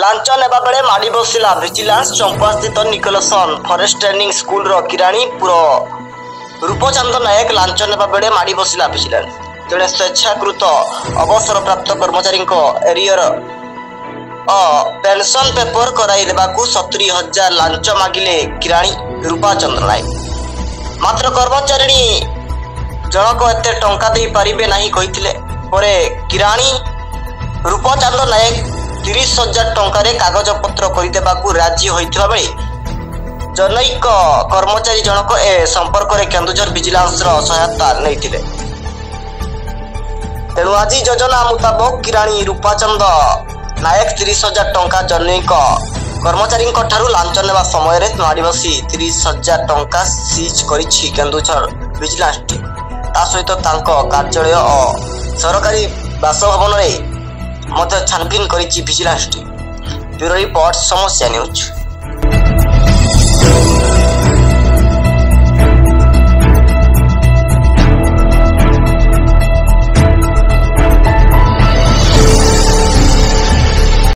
Launch नेबा बेले माड़ी बसिला विजिलेंस चंपास्थित निकोलसन फॉरेस्ट ट्रेनिंग स्कूल रो किराणीपुर रूपचंद नायक लांच नेबा बेले माड़ी बसिला विजिलेंस जड़े स्वेच्छाकृत अवसर प्राप्त कर्मचारी एरियर पेंशन पेपर कराई देबाकू 70,000 लांच मागिले किराणी रूपचंद नायक मात्र कर्मचारी जनक एते टंका दे पारिबे नाही कहिथिले परे किराणी रूपचंद नायक 30,000 टंका कागज पत्र करदेवाकू राजी होइथिबा बेले जनैक कर्मचारी जनक ए संपर्क में केन्दुझर विजिलेंस सहायता नहीं। तेणु आज योजना मुताबक किराणी रूपचंद नायक 30,000 टंका जनैक कर्मचारी लांच नेवा समय माड़ी बसी 30,000 टंका सीज करिछि केन्दुझर विजिलेंस टीम। ता सहित कार्यालय और सरकारी बासभवन में छानबीन करिछि विजिलेंस टीम। ब्यूरो रिपोर्ट समस्या न्यूज।